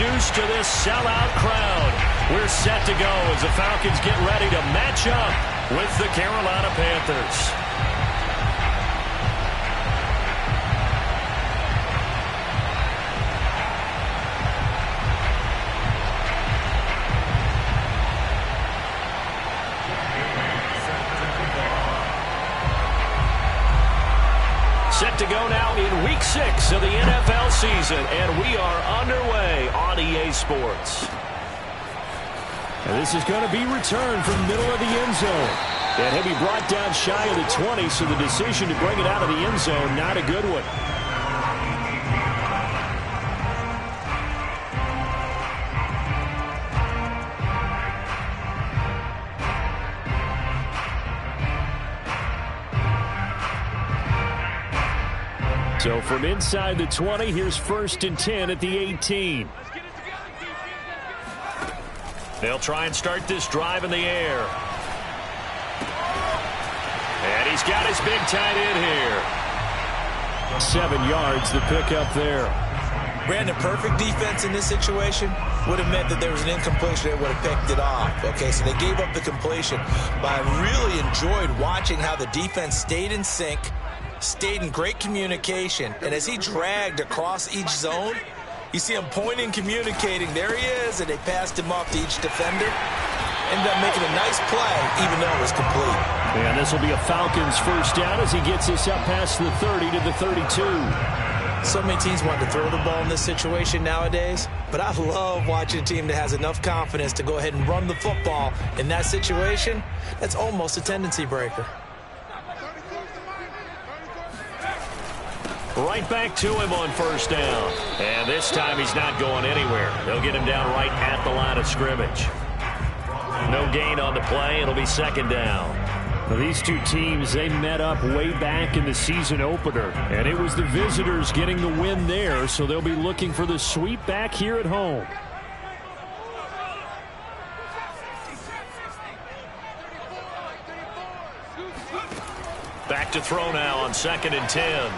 introduced to this sellout crowd. We're set to go as the Falcons get ready to match up with the Carolina Panthers. Set to go now in Week 6 of the NFL season, and we are underway on EA Sports. And this is going to be returned from the middle of the end zone. And he'll be brought down shy of the 20, so the decision to bring it out of the end zone, not a good one. So from inside the 20, here's 1st and 10 at the 18. They'll try and start this drive in the air. And he's got his big tight end here. 7 yards, the pickup there. Brandon, perfect defense in this situation would have meant that there was an incompletion. They would have picked it off. Okay, so they gave up the completion. But I really enjoyed watching how the defense stayed in sync, stayed in great communication, and as he dragged across each zone, you see him pointing, communicating. There he is, and they passed him off to each defender. Ended up making a nice play, even though it was complete. And this will be a Falcons first down as he gets this up past the 30 to the 32. So many teams want to throw the ball in this situation nowadays, but I love watching a team that has enough confidence to go ahead and run the football in that situation. That's almost a tendency breaker. Right back to him on first down. And this time he's not going anywhere. They'll get him down right at the line of scrimmage. No gain on the play. It'll be 2nd down. Well, these two teams, they met up way back in the season opener. And it was the visitors getting the win there, so they'll be looking for the sweep back here at home. Back to throw now on 2nd and 10.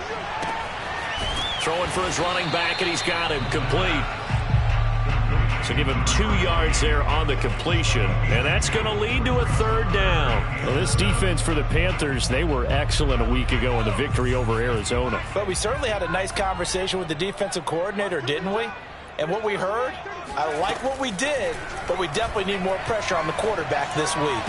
Throwing for his running back, and he's got him complete. So give him 2 yards there on the completion, and that's going to lead to a 3rd down. Well, this defense for the Panthers, they were excellent a week ago in the victory over Arizona. But we certainly had a nice conversation with the defensive coordinator, didn't we? And what we heard, I like what we did, but we definitely need more pressure on the quarterback this week.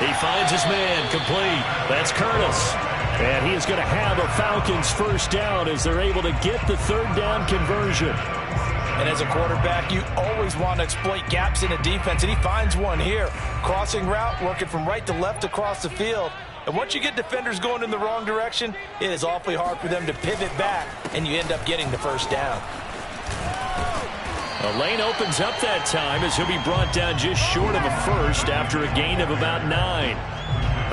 He finds his man complete. That's Curtis. And he is going to have a Falcons first down as they're able to get the 3rd down conversion. And as a quarterback, you always want to exploit gaps in a defense, and he finds one here. Crossing route, working from right to left across the field. And once you get defenders going in the wrong direction, it is awfully hard for them to pivot back, and you end up getting the first down. A lane opens up that time as he'll be brought down just short of a first after a gain of about 9.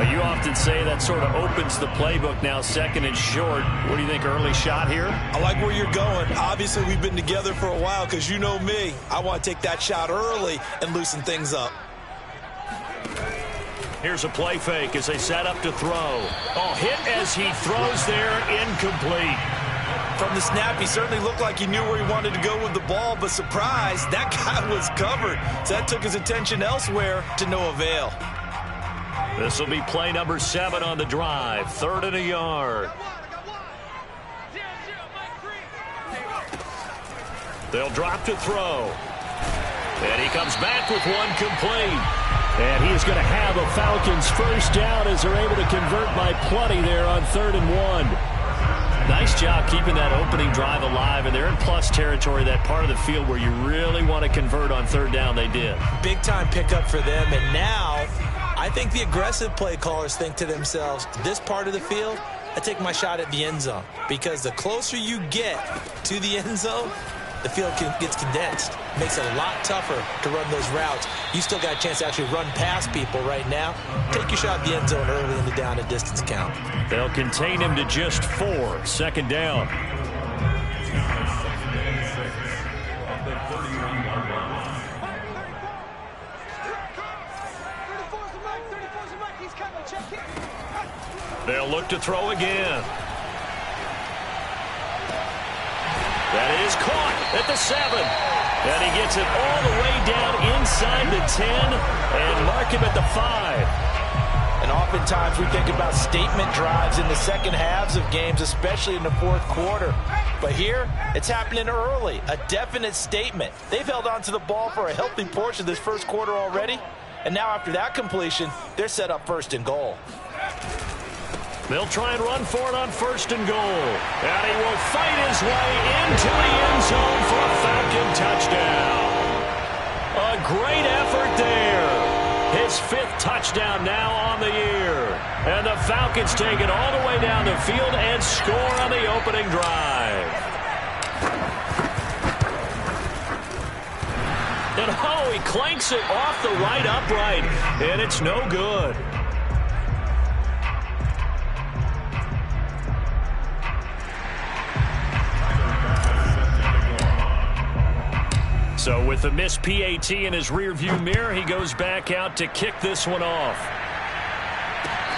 You often say that sort of opens the playbook now, 2nd and short. What do you think, early shot here? I like where you're going. Obviously, we've been together for a while because you know me. I want to take that shot early and loosen things up. Here's a play fake as they set up to throw. Oh, hit as he throws there, incomplete. From the snap, he certainly looked like he knew where he wanted to go with the ball, but surprise, that guy was covered. So that took his attention elsewhere to no avail. This will be play number 7 on the drive. 3rd and a yard. They'll drop to throw. And he comes back with one complete. And he is going to have a Falcons first down as they're able to convert by plenty there on 3rd and 1. Nice job keeping that opening drive alive, and they're in plus territory, that part of the field where you really want to convert on 3rd down. They did. Big time pickup for them, and now I think the aggressive play callers think to themselves, this part of the field, I take my shot at the end zone, because the closer you get to the end zone, the field gets condensed. Makes it a lot tougher to run those routes. You still got a chance to actually run past people right now. Take your shot at the end zone early in the down and distance count. They'll contain him to just 4. 2nd down. They'll look to throw again. That is caught. at the 7. And he gets it all the way down inside the 10 and mark him at the 5. And oftentimes we think about statement drives in the second halves of games, especially in the fourth quarter. But here, it's happening early, a definite statement. They've held on to the ball for a healthy portion of this first quarter already. And now after that completion, they're set up first and goal. They'll try and run for it on first and goal. And he will fight his way into the end zone for a Falcon touchdown. A great effort there. His 5th touchdown now on the year. And the Falcons take it all the way down the field and score on the opening drive. And oh, he clanks it off the right upright. And it's no good. So with the missed PAT in his rearview mirror, he goes back out to kick this one off.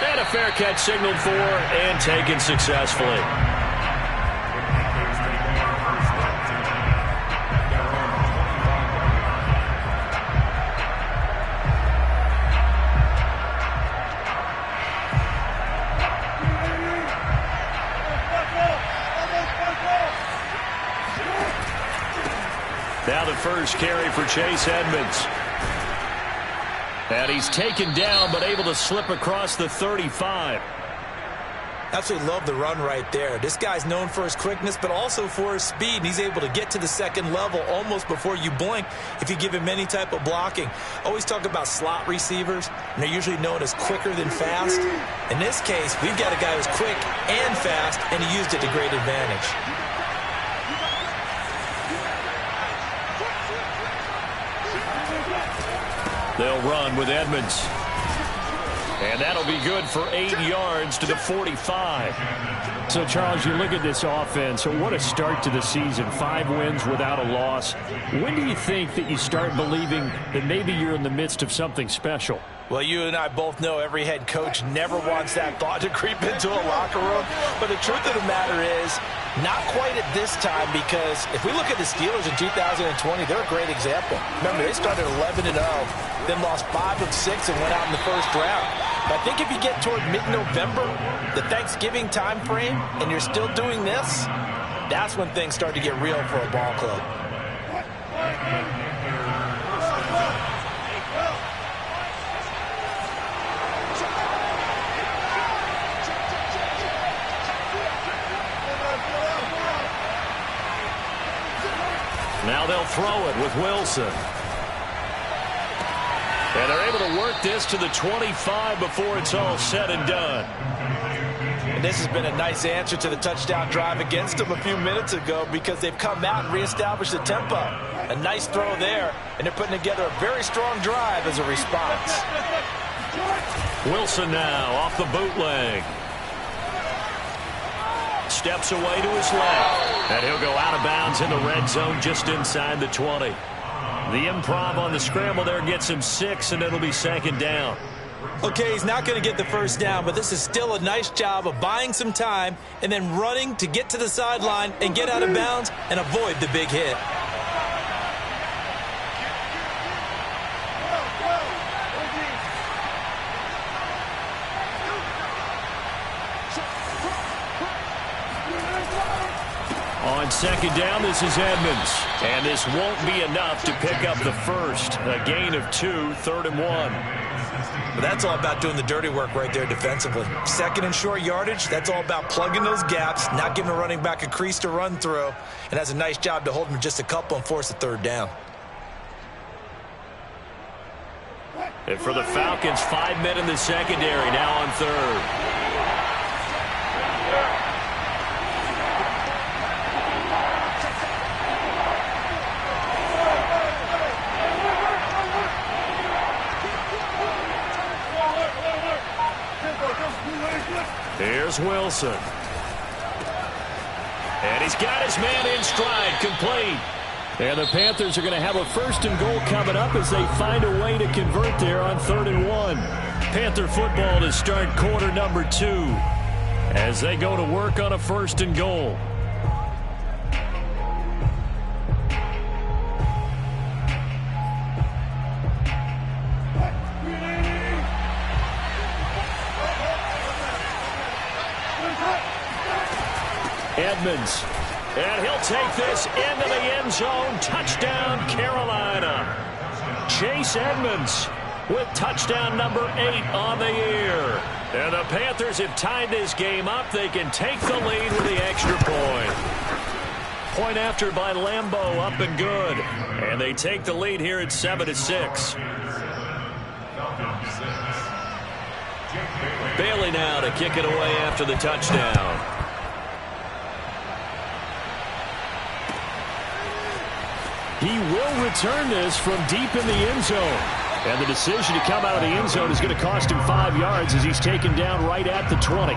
And a fair catch signaled for and taken successfully. Now the first carry for Chase Edmonds. And he's taken down but able to slip across the 35. Absolutely love the run right there. This guy's known for his quickness but also for his speed. And he's able to get to the second level almost before you blink if you give him any type of blocking. Always talk about slot receivers, and they're usually known as quicker than fast. In this case, we've got a guy who's quick and fast, and he used it to great advantage. They'll run with Edmonds. And that'll be good for 8 yards to the 45. So, Charles, you look at this offense, what a start to the season. 5 wins without a loss. When do you think that you start believing that maybe you're in the midst of something special? Well, you and I both know every head coach never wants that thought to creep into a locker room. But the truth of the matter is, not quite at this time, because if we look at the Steelers in 2020, they're a great example. Remember, they started 11-0, then lost 5 of 6 and went out in the first round. But I think if you get toward mid-November, the Thanksgiving time frame, and you're still doing this, that's when things start to get real for a ball club. Now they'll throw it with Wilson. And they're able to work this to the 25 before it's all said and done. And this has been a nice answer to the touchdown drive against them a few minutes ago, because they've come out and reestablished the tempo. A nice throw there, and they're putting together a very strong drive as a response. Wilson now off the bootleg. Steps away to his left. And he'll go out of bounds in the red zone just inside the 20. The improv on the scramble there gets him 6, and it'll be second down. Okay, he's not going to get the first down, but this is still a nice job of buying some time and then running to get to the sideline and get out of bounds and avoid the big hit. On second down, this is Edmonds. And this won't be enough to pick up the first. A gain of 2, 3rd and 1. But that's all about doing the dirty work right there defensively. Second and short yardage, that's all about plugging those gaps, not giving a running back a crease to run through, and has a nice job to hold him just a couple and force the 3rd down. And for the Falcons, 5 men in the secondary, now on 3rd. Here's Wilson. And he's got his man in stride, complete. And the Panthers are going to have a 1st and goal coming up as they find a way to convert there on 3rd and 1. Panther football to start quarter number 2 as they go to work on a 1st and goal. Edmonds. And he'll take this into the end zone. Touchdown, Carolina. Chase Edmonds with touchdown number 8 on the year. And the Panthers have tied this game up. They can take the lead with the extra point. Point after by Lambeau, up and good. And they take the lead here at 7-6. Bailey now to kick it away after the touchdown. He will return this from deep in the end zone. And the decision to come out of the end zone is going to cost him 5 yards as he's taken down right at the 20.